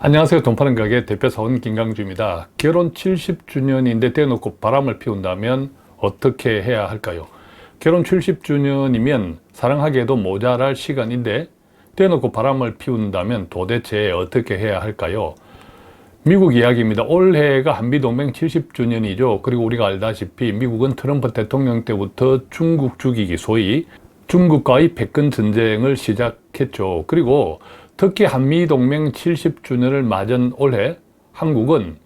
안녕하세요. 돈 파는 가게 대표사원 김강주입니다. 결혼 70주년인데 대놓고 바람을 피운다면 어떻게 해야 할까요? 결혼 70주년이면 사랑하기에도 모자랄 시간인데 대놓고 바람을 피운다면 도대체 어떻게 해야 할까요? 미국 이야기입니다. 올해가 한미동맹 70주년이죠. 그리고 우리가 알다시피 미국은 트럼프 대통령 때부터 중국 죽이기, 소위 중국과의 백근 전쟁을 시작했죠. 그리고 특히 한미동맹 70주년을 맞은 올해 한국은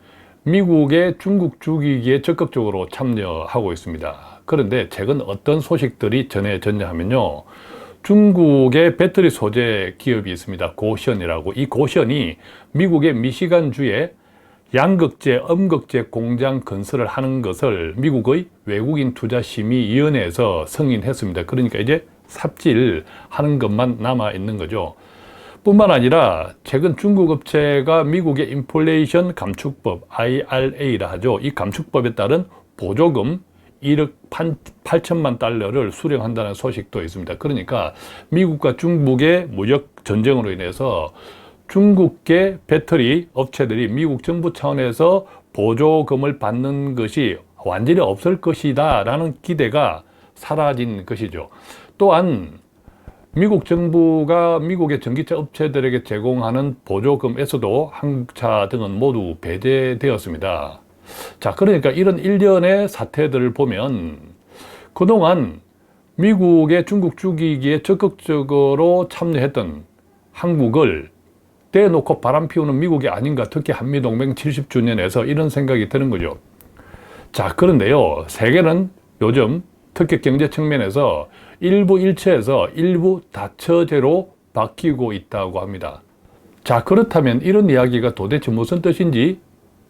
미국의 중국 죽이기에 적극적으로 참여하고 있습니다. 그런데 최근 어떤 소식들이 전해졌냐 하면요. 중국의 배터리 소재 기업이 있습니다. 고션이라고. 이 고션이 미국의 미시간주에 양극재, 음극재 공장 건설을 하는 것을 미국의 외국인 투자심의위원회에서 승인했습니다. 그러니까 이제 삽질하는 것만 남아 있는 거죠. 뿐만 아니라 최근 중국 업체가 미국의 인플레이션 감축법 IRA라 하죠. 이 감축법에 따른 보조금 1억 8천만 달러를 수령한다는 소식도 있습니다. 그러니까 미국과 중국의 무역 전쟁으로 인해서 중국계 배터리 업체들이 미국 정부 차원에서 보조금을 받는 것이 완전히 없을 것이다 라는 기대가 사라진 것이죠. 또한 미국 정부가 미국의 전기차 업체들에게 제공하는 보조금에서도 한국차 등은 모두 배제되었습니다. 자, 그러니까 이런 일련의 사태들을 보면 그동안 미국의 중국 죽이기에 적극적으로 참여했던 한국을 떼놓고 바람 피우는 미국이 아닌가, 특히 한미동맹 70주년에서 이런 생각이 드는 거죠. 자, 그런데요, 세계는 요즘 특히 경제 측면에서 일부 일처에서 일부 다처제로 바뀌고 있다고 합니다. 자, 그렇다면 이런 이야기가 도대체 무슨 뜻인지,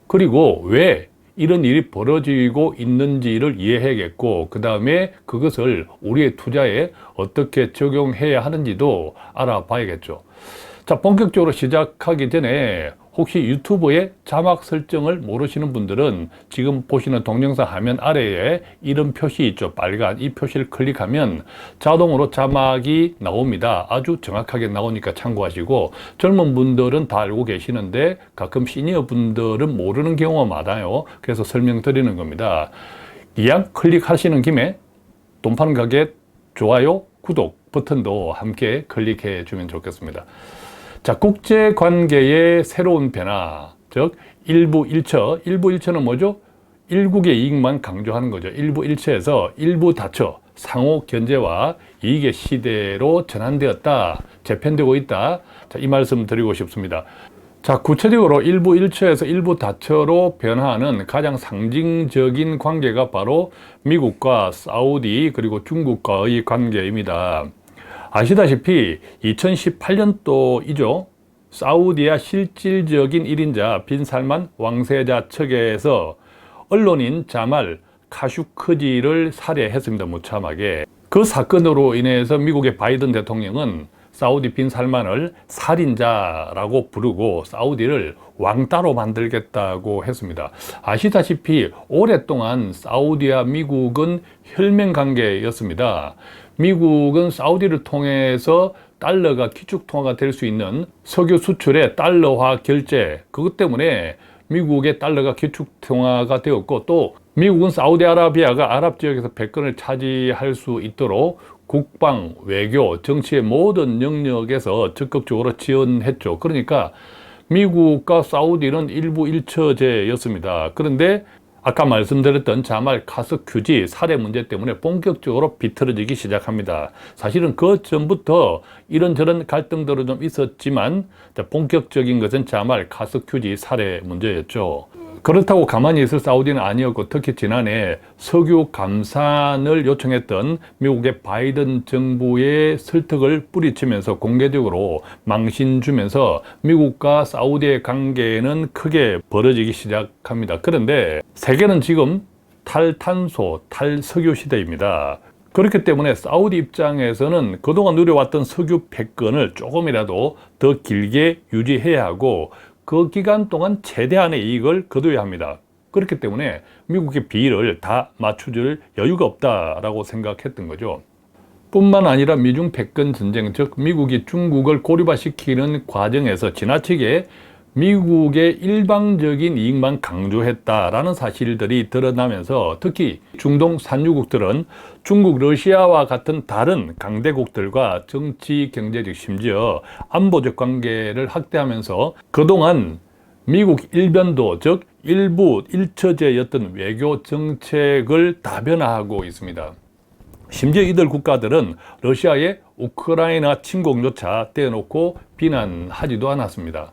그리고 왜 이런 일이 벌어지고 있는지를 이해해야겠고, 그 다음에 그것을 우리의 투자에 어떻게 적용해야 하는지도 알아봐야겠죠. 자, 본격적으로 시작하기 전에 혹시 유튜브의 자막 설정을 모르시는 분들은 지금 보시는 동영상 화면 아래에 이런 표시 있죠. 빨간 이 표시를 클릭하면 자동으로 자막이 나옵니다. 아주 정확하게 나오니까 참고하시고, 젊은 분들은 다 알고 계시는데 가끔 시니어 분들은 모르는 경우가 많아요. 그래서 설명드리는 겁니다. 이왕 클릭하시는 김에 돈 파는 가게 좋아요, 구독 버튼도 함께 클릭해 주면 좋겠습니다. 자, 국제관계의 새로운 변화, 즉 일부 일처, 일부 일처는 뭐죠? 일국의 이익만 강조하는 거죠. 일부 일처에서 일부 다처, 상호 견제와 이익의 시대로 전환되었다, 재편되고 있다. 자, 이 말씀 드리고 싶습니다. 자, 구체적으로 일부 일처에서 일부 다처로 변화하는 가장 상징적인 관계가 바로 미국과 사우디 그리고 중국과의 관계입니다. 아시다시피 2018년도이죠. 사우디아 실질적인 1인자 빈 살만 왕세자 측에서 언론인 자말 카슈크지를 살해했습니다. 무참하게. 그 사건으로 인해서 미국의 바이든 대통령은 사우디 빈 살만을 살인자라고 부르고 사우디를 왕따로 만들겠다고 했습니다. 아시다시피 오랫동안 사우디와 미국은 혈맹 관계였습니다. 미국은 사우디를 통해서 달러가 기축통화가 될 수 있는 석유 수출의 달러화 결제, 그것 때문에 미국의 달러가 기축통화가 되었고, 또 미국은 사우디아라비아가 아랍 지역에서 백권을 차지할 수 있도록 국방, 외교, 정치의 모든 영역에서 적극적으로 지원했죠. 그러니까 미국과 사우디는 일부 일처제였습니다. 그런데 아까 말씀드렸던 자말 카스큐지 살해 문제 때문에 본격적으로 비틀어지기 시작합니다. 사실은 그 전부터 이런저런 갈등들은 좀 있었지만 본격적인 것은 자말 카스큐지 살해 문제였죠. 그렇다고 가만히 있을 사우디는 아니었고, 특히 지난해 석유 감산을 요청했던 미국의 바이든 정부의 설득을 뿌리치면서 공개적으로 망신 주면서 미국과 사우디의 관계는 크게 벌어지기 시작합니다. 그런데 세계는 지금 탈탄소, 탈석유 시대입니다. 그렇기 때문에 사우디 입장에서는 그동안 누려왔던 석유 패권을 조금이라도 더 길게 유지해야 하고, 그 기간 동안 최대한의 이익을 거둬야 합니다. 그렇기 때문에 미국의 비를 다 맞춰줄 여유가 없다라고 생각했던 거죠. 뿐만 아니라 미중 패권 전쟁, 즉 미국이 중국을 고립화시키는 과정에서 지나치게 미국의 일방적인 이익만 강조했다라는 사실들이 드러나면서 특히 중동 산유국들은 중국, 러시아와 같은 다른 강대국들과 정치, 경제적, 심지어 안보적 관계를 확대하면서 그동안 미국 일변도, 즉 일부 일처제였던 외교 정책을 다변화하고 있습니다. 심지어 이들 국가들은 러시아의 우크라이나 침공조차 떼어놓고 비난하지도 않았습니다.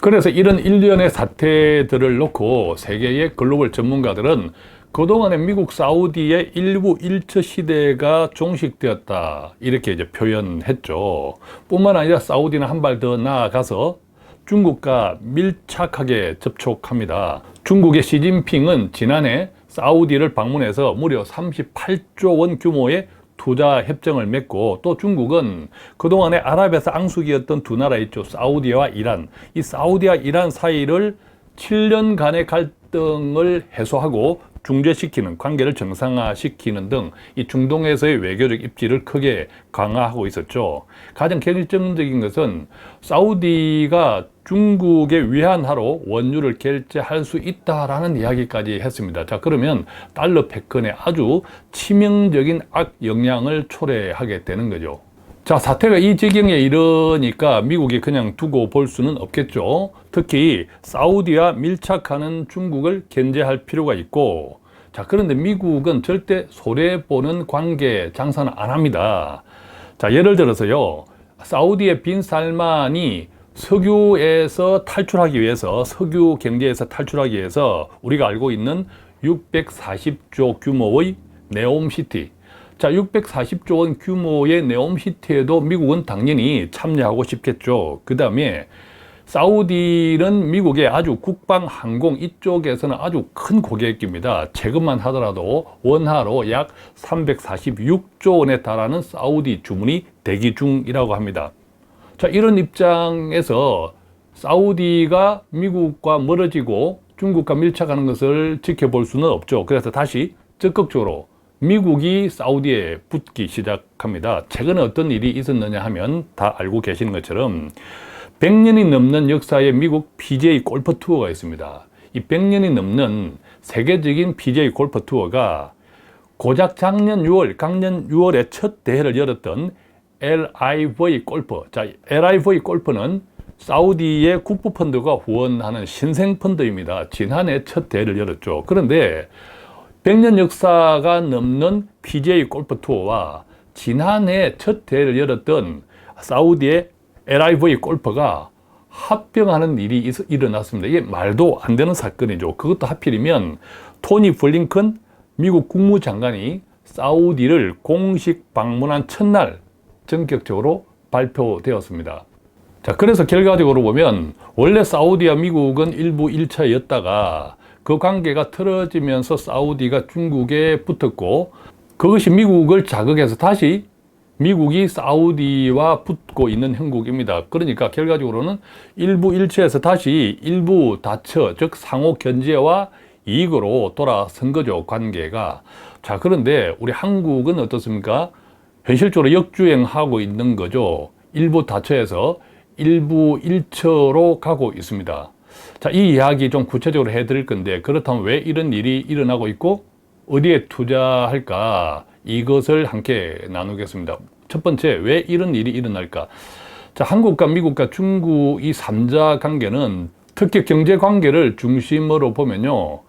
그래서 이런 일련의 사태들을 놓고 세계의 글로벌 전문가들은 그동안의 미국, 사우디의 일부 일처 시대가 종식되었다, 이렇게 이제 표현했죠. 뿐만 아니라 사우디는 한 발 더 나아가서 중국과 밀착하게 접촉합니다. 중국의 시진핑은 지난해 사우디를 방문해서 무려 38조 원 규모의 투자 협정을 맺고, 또 중국은 그동안에 아랍에서 앙숙이었던 두 나라 있죠. 사우디와 이란. 이 사우디와 이란 사이를 7년간의 갈등을 해소하고 중재시키는, 관계를 정상화시키는 등 이 중동에서의 외교적 입지를 크게 강화하고 있었죠. 가장 결정적인 것은 사우디가 중국에 위안화로 원유를 결제할 수 있다라는 이야기까지 했습니다. 자, 그러면 달러 패권에 아주 치명적인 악영향을 초래하게 되는 거죠. 자, 사태가 이 지경에 이르니까 미국이 그냥 두고 볼 수는 없겠죠. 특히 사우디와 밀착하는 중국을 견제할 필요가 있고, 자, 그런데 미국은 절대 손해보는 관계 장사는 안 합니다. 자, 예를 들어서요, 사우디의 빈 살만이 석유에서 탈출하기 위해서, 석유 경제에서 탈출하기 위해서 우리가 알고 있는 640조 규모의 네옴시티, 자, 640조 원 규모의 네옴시티에도 미국은 당연히 참여하고 싶겠죠. 그 다음에 사우디는 미국의 아주 국방, 항공 이쪽에서는 아주 큰 고객입니다. 최근만 하더라도 원화로 약 346조 원에 달하는 사우디 주문이 대기 중이라고 합니다. 자, 이런 입장에서 사우디가 미국과 멀어지고 중국과 밀착하는 것을 지켜볼 수는 없죠. 그래서 다시 적극적으로 미국이 사우디에 붙기 시작합니다. 최근에 어떤 일이 있었느냐 하면 다 알고 계시는 것처럼 100년이 넘는 역사의 미국 PGA 골프 투어가 있습니다. 이 100년이 넘는 세계적인 PGA 골프 투어가 고작 작년 6월에 첫 대회를 열었던 LIV 골프. 자, LIV 골프는 사우디의 국부펀드가 후원하는 신생펀드입니다. 지난해 첫 대회를 열었죠. 그런데 100년 역사가 넘는 PGA 골프 투어와 지난해 첫 대회를 열었던 사우디의 LIV 골프가 합병하는 일이 일어났습니다. 이게 말도 안 되는 사건이죠. 그것도 하필이면 토니 블링컨 미국 국무장관이 사우디를 공식 방문한 첫날 전격적으로 발표되었습니다. 자, 그래서 결과적으로 보면 원래 사우디와 미국은 일부 1차였다가 그 관계가 틀어지면서 사우디가 중국에 붙었고, 그것이 미국을 자극해서 다시 미국이 사우디와 붙고 있는 형국입니다. 그러니까 결과적으로는 일부 1처에서 다시 일부 다처, 즉 상호 견제와 이익으로 돌아선 거죠, 관계가. 자, 그런데 우리 한국은 어떻습니까? 현실적으로 역주행하고 있는 거죠. 일부 다처에서 일부 1처로 가고 있습니다. 자, 이 이야기 좀 구체적으로 해드릴 건데, 그렇다면 왜 이런 일이 일어나고 있고 어디에 투자할까, 이것을 함께 나누겠습니다. 첫 번째, 왜 이런 일이 일어날까? 자, 한국과 미국과 중국 이 3자 관계는 특히 경제 관계를 중심으로 보면요,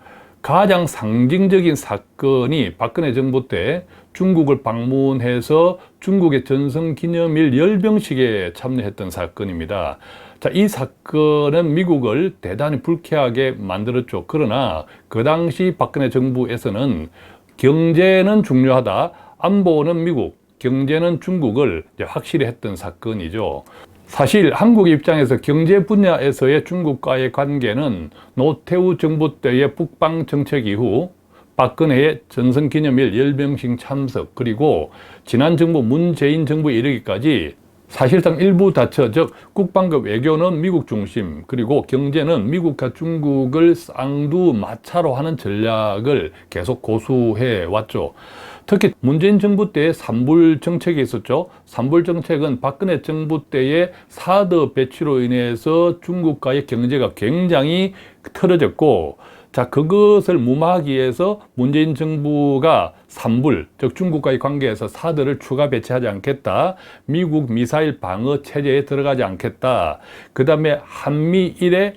가장 상징적인 사건이 박근혜 정부 때 중국을 방문해서 중국의 전성기념일 열병식에 참여했던 사건입니다. 자, 이 사건은 미국을 대단히 불쾌하게 만들었죠. 그러나 그 당시 박근혜 정부에서는 경제는 중요하다, 안보는 미국, 경제는 중국을 확실히 했던 사건이죠. 사실 한국 입장에서 경제 분야에서의 중국과의 관계는 노태우 정부 때의 북방 정책 이후 박근혜의 전성기념일 열병식 참석, 그리고 지난 정부 문재인 정부에 이르기까지 사실상 일부 다처, 즉 국방급 외교는 미국 중심, 그리고 경제는 미국과 중국을 쌍두마차로 하는 전략을 계속 고수해 왔죠. 특히 문재인 정부 때에 삼불 정책이 있었죠. 삼불 정책은 박근혜 정부 때의 사드 배치로 인해서 중국과의 경제가 굉장히 틀어졌고, 자, 그것을 무마하기 위해서 문재인 정부가 삼불, 즉 중국과의 관계에서 사드를 추가 배치하지 않겠다. 미국 미사일 방어 체제에 들어가지 않겠다. 그 다음에 한미일의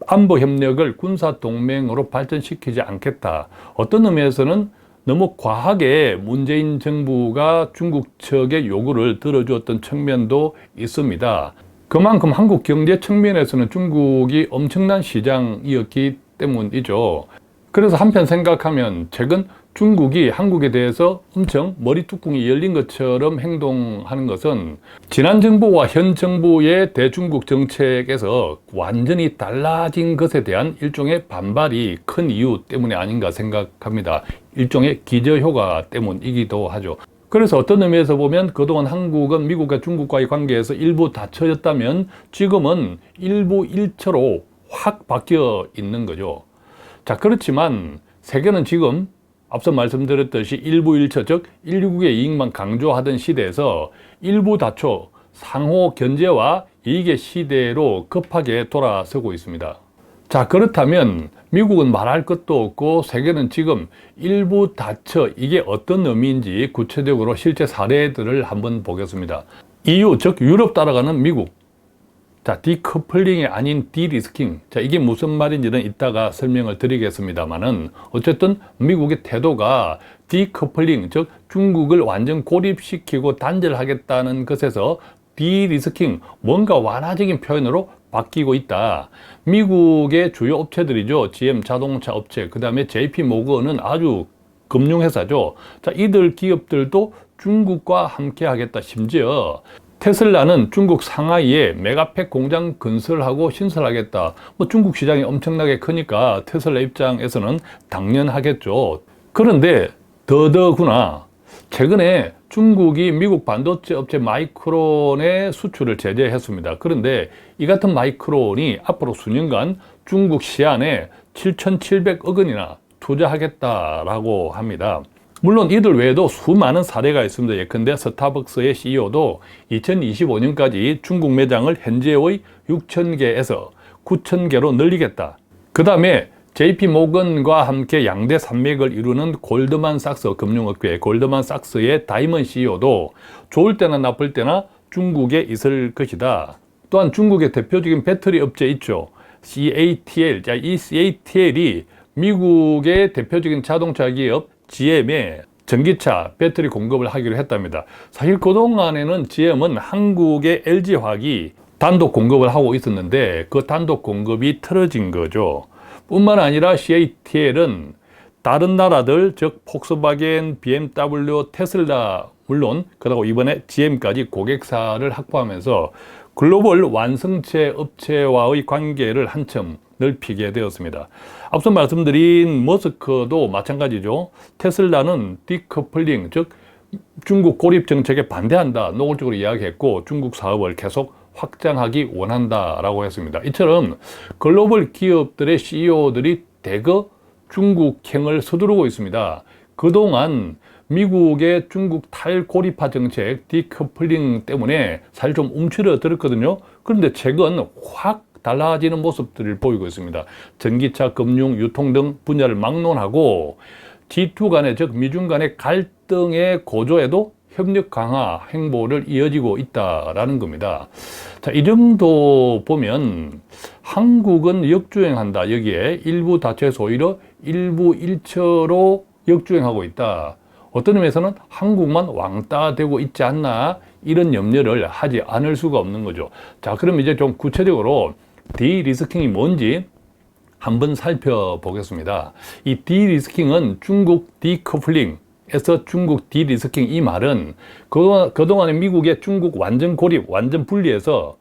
안보 협력을 군사 동맹으로 발전시키지 않겠다. 어떤 의미에서는 너무 과하게 문재인 정부가 중국 측의 요구를 들어주었던 측면도 있습니다. 그만큼 한국 경제 측면에서는 중국이 엄청난 시장이었기 때문이죠. 그래서 한편 생각하면 최근 중국이 한국에 대해서 엄청 머리뚜껑이 열린 것처럼 행동하는 것은 지난 정부와 현 정부의 대중국 정책에서 완전히 달라진 것에 대한 일종의 반발이 큰 이유 때문이 아닌가 생각합니다. 일종의 기저효과 때문이기도 하죠. 그래서 어떤 의미에서 보면 그동안 한국은 미국과 중국과의 관계에서 일부 닫혀졌다면 지금은 일부 일처로 확 바뀌어 있는 거죠. 자, 그렇지만 세계는 지금 앞서 말씀드렸듯이 일부 일처, 즉 일국의 이익만 강조하던 시대에서 일부 다처, 상호 견제와 이익의 시대로 급하게 돌아서고 있습니다. 자, 그렇다면 미국은 말할 것도 없고 세계는 지금 일부 다처, 이게 어떤 의미인지 구체적으로 실제 사례들을 한번 보겠습니다. EU, 즉 유럽 따라가는 미국. 자, 디커플링이 아닌 디리스킹. 자, 이게 무슨 말인지는 이따가 설명을 드리겠습니다만은 어쨌든 미국의 태도가 디커플링, 즉 중국을 완전 고립시키고 단절하겠다는 것에서 디리스킹, 뭔가 완화적인 표현으로 바뀌고 있다. 미국의 주요 업체들이죠. GM 자동차 업체, 그 다음에 JP 모건은 아주 금융회사죠. 자, 이들 기업들도 중국과 함께 하겠다. 심지어 테슬라는 중국 상하이에 메가팩 공장 건설하고 신설하겠다. 뭐 중국 시장이 엄청나게 크니까 테슬라 입장에서는 당연하겠죠. 그런데 더더구나 최근에 중국이 미국 반도체 업체 마이크론의 수출을 제재했습니다. 그런데 이 같은 마이크론이 앞으로 수년간 중국 시안에 7,700억 원이나 투자하겠다라고 합니다. 물론 이들 외에도 수많은 사례가 있습니다. 예컨대 스타벅스의 CEO도 2025년까지 중국 매장을 현재의 6,000개에서 9,000개로 늘리겠다. 그 다음에 JP 모건과 함께 양대 산맥을 이루는 골드만삭스 금융업계 골드만삭스의 다이먼 CEO도 좋을 때나 나쁠 때나 중국에 있을 것이다. 또한 중국의 대표적인 배터리 업체 있죠. CATL. 자, 이 CATL이 미국의 대표적인 자동차 기업 GM에 전기차 배터리 공급을 하기로 했답니다. 사실 그동안에는 GM은 한국의 LG화학이 단독 공급을 하고 있었는데 그 단독 공급이 틀어진 거죠. 뿐만 아니라 CATL은 다른 나라들, 즉 폭스바겐, BMW, 테슬라 물론 그러고 이번에 GM까지 고객사를 확보하면서 글로벌 완성체 업체와의 관계를 한층 넓히게 되었습니다. 앞서 말씀드린 머스크도 마찬가지죠. 테슬라는 디커플링, 즉 중국 고립 정책에 반대한다 노골적으로 이야기했고 중국 사업을 계속 확장하기 원한다라고 했습니다. 이처럼 글로벌 기업들의 CEO들이 대거 중국행을 서두르고 있습니다. 그동안 미국의 중국 탈고립화 정책, 디커플링 때문에 사실 좀 움츠러들었거든요. 그런데 최근 확 달라지는 모습들을 보이고 있습니다. 전기차, 금융, 유통 등 분야를 막론하고 G2 간의, 즉 미중 간의 갈등의 고조에도 협력 강화 행보를 이어지고 있다라는 겁니다. 자, 이 정도 보면 한국은 역주행한다. 여기에 일부 다처에서 오히려 일부 일처로 역주행하고 있다. 어떤 의미에서는 한국만 왕따되고 있지 않나 이런 염려를 하지 않을 수가 없는 거죠. 자, 그럼 이제 좀 구체적으로 디리스킹이 뭔지 한번 살펴보겠습니다. 이 디리스킹은 중국 디커플링에서 중국 디리스킹, 이 말은 그동안에 미국의 중국 완전 고립, 완전 분리해서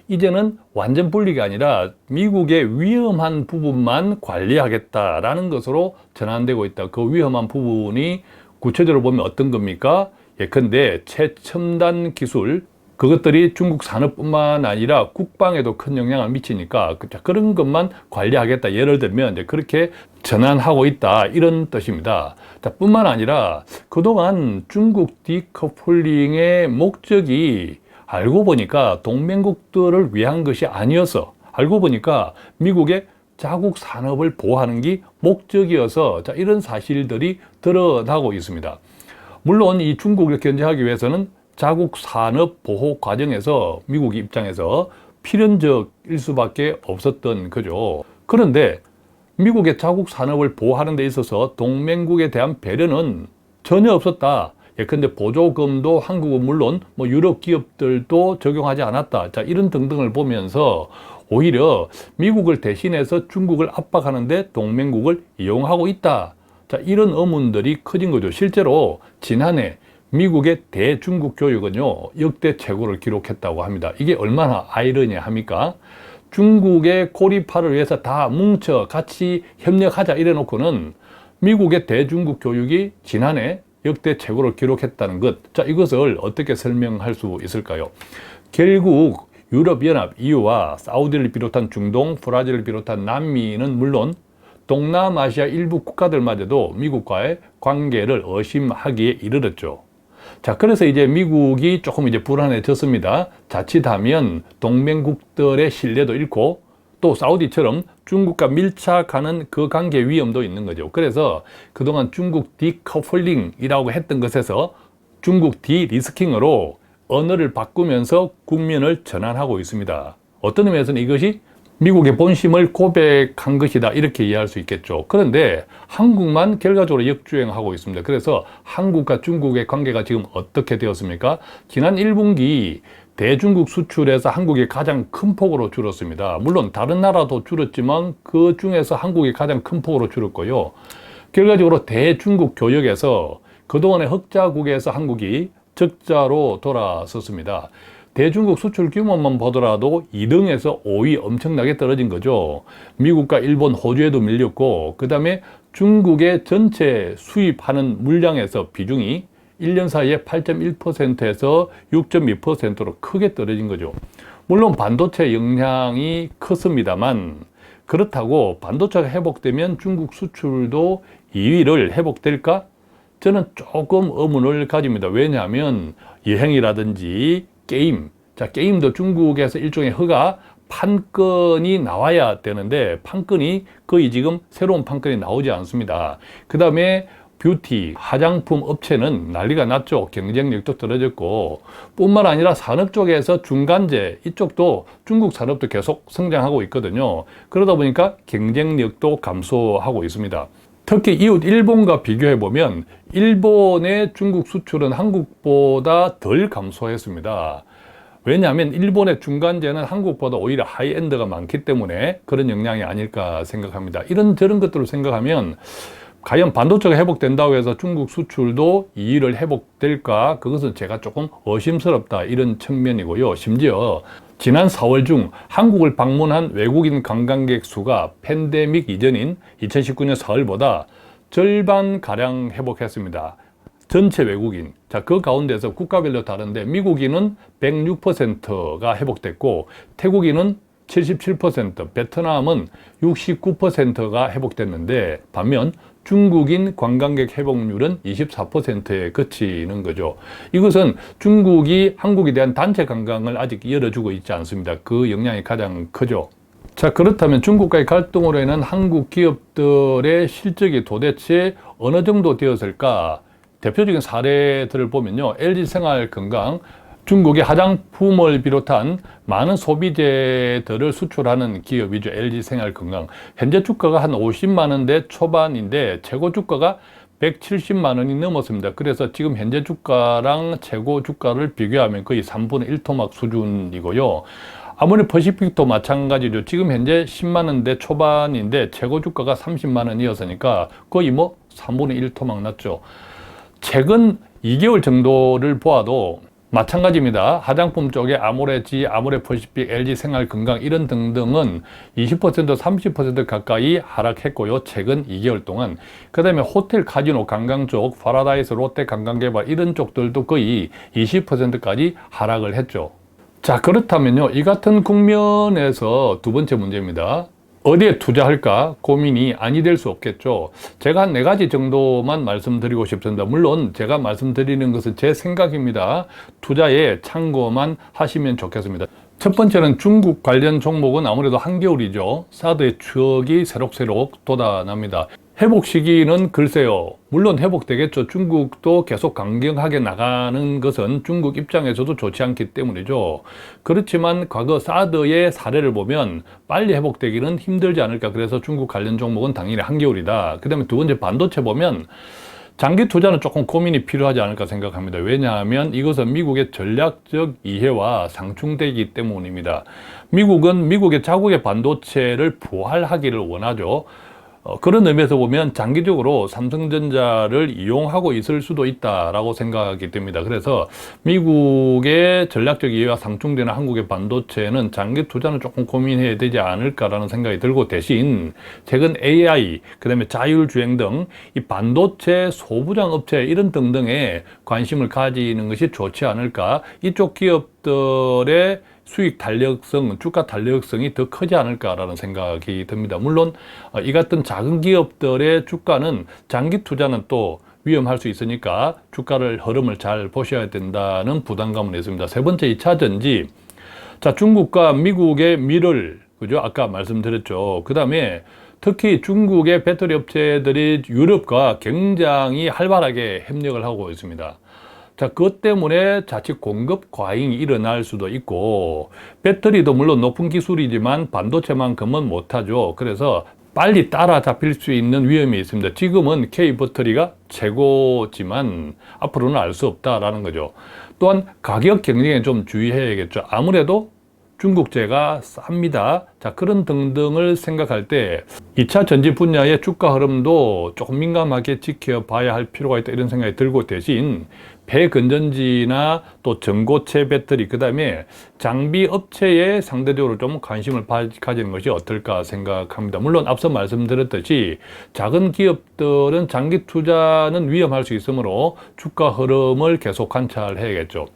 이제는 완전 분리가 아니라 미국의 위험한 부분만 관리하겠다라는 것으로 전환되고 있다. 그 위험한 부분이 구체적으로 보면 어떤 겁니까? 예컨대 최첨단 기술, 그것들이 중국 산업뿐만 아니라 국방에도 큰 영향을 미치니까 그런 것만 관리하겠다. 예를 들면 이제 그렇게 전환하고 있다, 이런 뜻입니다. 자, 뿐만 아니라 그동안 중국 디커플링의 목적이 알고 보니까 동맹국들을 위한 것이 아니어서, 알고 보니까 미국의 자국 산업을 보호하는 게 목적이어서, 자, 이런 사실들이 드러나고 있습니다. 물론 이 중국을 견제하기 위해서는 자국 산업 보호 과정에서 미국 입장에서 필연적일 수밖에 없었던 거죠. 그런데 미국의 자국 산업을 보호하는 데 있어서 동맹국에 대한 배려는 전혀 없었다. 예컨대 보조금도 한국은 물론 유럽 기업들도 적용하지 않았다. 자, 이런 등등을 보면서 오히려 미국을 대신해서 중국을 압박하는데 동맹국을 이용하고 있다. 자, 이런 의문들이 커진 거죠. 실제로 지난해 미국의 대중국 교육은요, 역대 최고를 기록했다고 합니다. 이게 얼마나 아이러니합니까? 중국의 고립화를 위해서 다 뭉쳐 같이 협력하자 이래 놓고는 미국의 대중국 교육이 지난해 역대 최고를 기록했다는 것. 자, 이것을 어떻게 설명할 수 있을까요? 결국 유럽연합, EU와 사우디를 비롯한 중동, 브라질을 비롯한 남미는 물론 동남아시아 일부 국가들마저도 미국과의 관계를 의심하기에 이르렀죠. 자, 그래서 이제 미국이 조금 이제 불안해졌습니다. 자칫하면 동맹국들의 신뢰도 잃고 또 사우디처럼 중국과 밀착하는 그 관계 위험도 있는 거죠. 그래서 그동안 중국 디커플링이라고 했던 것에서 중국 디리스킹으로 언어를 바꾸면서 국면을 전환하고 있습니다. 어떤 의미에서는 이것이 미국의 본심을 고백한 것이다, 이렇게 이해할 수 있겠죠. 그런데 한국만 결과적으로 역주행하고 있습니다. 그래서 한국과 중국의 관계가 지금 어떻게 되었습니까? 지난 1분기 대중국 수출에서 한국이 가장 큰 폭으로 줄었습니다. 물론 다른 나라도 줄었지만 그 중에서 한국이 가장 큰 폭으로 줄었고요. 결과적으로 대중국 교역에서 그동안의 흑자국에서 한국이 적자로 돌아섰습니다. 대중국 수출 규모만 보더라도 2등에서 5위 엄청나게 떨어진 거죠. 미국과 일본, 호주에도 밀렸고, 그 다음에 중국의 전체 수입하는 물량에서 비중이 1년 사이에 8.1%에서 6.2%로 크게 떨어진 거죠. 물론 반도체 영향이 컸습니다만, 그렇다고 반도체가 회복되면 중국 수출도 2위를 회복될까? 저는 조금 의문을 가집니다. 왜냐하면 여행이라든지 게임, 자, 게임도 중국에서 일종의 허가 판권이 나와야 되는데 판권이 거의 지금 새로운 판권이 나오지 않습니다. 그 다음에 뷰티, 화장품 업체는 난리가 났죠. 경쟁력도 떨어졌고, 뿐만 아니라 산업 쪽에서 중간재, 이쪽도 중국 산업도 계속 성장하고 있거든요. 그러다 보니까 경쟁력도 감소하고 있습니다. 특히 이웃 일본과 비교해보면 일본의 중국 수출은 한국보다 덜 감소했습니다. 왜냐하면 일본의 중간재는 한국보다 오히려 하이엔드가 많기 때문에 그런 영향이 아닐까 생각합니다. 이런저런 것들을 생각하면 과연 반도체가 회복된다고 해서 중국 수출도 2위를 회복될까? 그것은 제가 조금 의심스럽다, 이런 측면이고요. 심지어 지난 4월 중 한국을 방문한 외국인 관광객 수가 팬데믹 이전인 2019년 4월보다 절반가량 회복했습니다. 전체 외국인. 자, 그 가운데서 국가별로 다른데 미국인은 106%가 회복됐고 태국인은 77%, 베트남은 69%가 회복됐는데 반면 중국인 관광객 회복률은 24%에 그치는 거죠. 이것은 중국이 한국에 대한 단체 관광을 아직 열어주고 있지 않습니다. 그 영향이 가장 크죠. 자, 그렇다면 중국과의 갈등으로 인한 한국 기업들의 실적이 도대체 어느 정도 되었을까? 대표적인 사례들을 보면요, LG생활건강, 중국의 화장품을 비롯한 많은 소비재들을 수출하는 기업이죠. LG생활건강. 현재 주가가 한 50만 원대 초반인데 최고 주가가 170만 원이 넘었습니다. 그래서 지금 현재 주가랑 최고 주가를 비교하면 거의 3분의 1 토막 수준이고요. 아무리 퍼시픽도 마찬가지죠. 지금 현재 10만 원대 초반인데 최고 주가가 30만 원이었으니까 거의 3분의 1 토막 났죠. 최근 2개월 정도를 보아도 마찬가지입니다. 화장품 쪽에 아모레, 아모레퍼시픽, LG생활건강 이런 등등은 20% 30% 가까이 하락했고요. 최근 2개월 동안. 그 다음에 호텔, 카지노, 관광 쪽, 파라다이스, 롯데 관광개발 이런 쪽들도 거의 20%까지 하락을 했죠. 자, 그렇다면요. 이 같은 국면에서 두 번째 문제입니다. 어디에 투자할까 고민이 아니 될 수 없겠죠. 제가 한 4가지 정도만 말씀드리고 싶습니다. 물론 제가 말씀드리는 것은 제 생각입니다. 투자에 참고만 하시면 좋겠습니다. 첫 번째는 중국 관련 종목은 아무래도 한겨울이죠. 사드의 추억이 새록새록 돋아납니다. 회복 시기는 글쎄요. 물론 회복되겠죠. 중국도 계속 강경하게 나가는 것은 중국 입장에서도 좋지 않기 때문이죠. 그렇지만 과거 사드의 사례를 보면 빨리 회복되기는 힘들지 않을까. 그래서 중국 관련 종목은 당연히 한겨울이다. 그 다음에 두 번째 반도체 보면 장기 투자는 조금 고민이 필요하지 않을까 생각합니다. 왜냐하면 이것은 미국의 전략적 이해와 상충되기 때문입니다. 미국은 미국의 자국의 반도체를 부활하기를 원하죠. 그런 의미에서 보면 장기적으로 삼성전자를 이용하고 있을 수도 있다라고 생각이 됩니다. 그래서 미국의 전략적 이해와 상충되는 한국의 반도체는 장기 투자는 조금 고민해야 되지 않을까라는 생각이 들고, 대신 최근 AI, 그 다음에 자율주행 등 이 반도체 소부장 업체 이런 등등에 관심을 가지는 것이 좋지 않을까. 이쪽 기업들의 수익 탄력성, 주가 탄력성이 더 크지 않을까라는 생각이 듭니다. 물론 이 같은 작은 기업들의 주가는 장기 투자는 또 위험할 수 있으니까 주가를 흐름을 잘 보셔야 된다는 부담감은 있습니다. 세 번째, 2차 전지. 자, 중국과 미국의 미를, 그죠? 아까 말씀드렸죠. 그 다음에 특히 중국의 배터리 업체들이 유럽과 굉장히 활발하게 협력을 하고 있습니다. 자, 그것 때문에 자칫 공급 과잉이 일어날 수도 있고, 배터리도 물론 높은 기술이지만 반도체만큼은 못하죠. 그래서 빨리 따라잡힐 수 있는 위험이 있습니다. 지금은 K배터리가 최고지만 앞으로는 알 수 없다라는 거죠. 또한 가격 경쟁에 좀 주의해야겠죠. 아무래도 중국제가 쌉니다. 자, 그런 등등을 생각할 때 2차 전지 분야의 주가 흐름도 조금 민감하게 지켜봐야 할 필요가 있다, 이런 생각이 들고, 대신 배건전지나 또 전고체 배터리, 그 다음에 장비 업체에 상대적으로 좀 관심을 가지는 것이 어떨까 생각합니다. 물론 앞서 말씀드렸듯이 작은 기업들은 장기 투자는 위험할 수 있으므로 주가 흐름을 계속 관찰해야겠죠.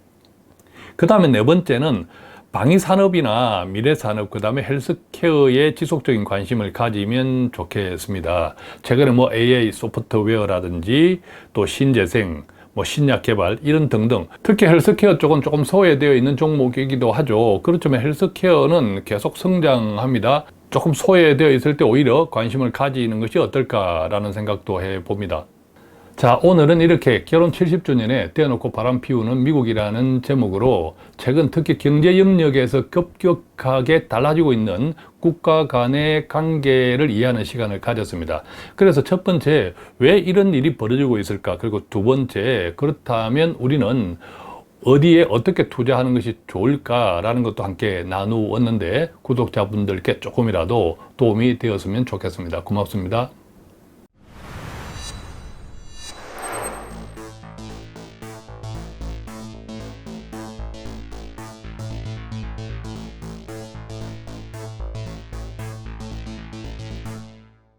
그 다음에 네 번째는 방위산업이나 미래산업, 그 다음에 헬스케어에 지속적인 관심을 가지면 좋겠습니다. 최근에 AI 소프트웨어라든지 또 신재생, 신약 개발 이런 등등, 특히 헬스케어 쪽은 조금 소외되어 있는 종목이기도 하죠. 그렇지만 헬스케어는 계속 성장합니다. 조금 소외되어 있을 때 오히려 관심을 가지는 것이 어떨까라는 생각도 해봅니다. 자, 오늘은 이렇게 결혼 70주년에 떼어놓고 바람 피우는 미국이라는 제목으로 최근 특히 경제 영역에서 급격하게 달라지고 있는 국가 간의 관계를 이해하는 시간을 가졌습니다. 그래서 첫 번째, 왜 이런 일이 벌어지고 있을까? 그리고 두 번째, 그렇다면 우리는 어디에 어떻게 투자하는 것이 좋을까라는 것도 함께 나누었는데, 구독자분들께 조금이라도 도움이 되었으면 좋겠습니다. 고맙습니다.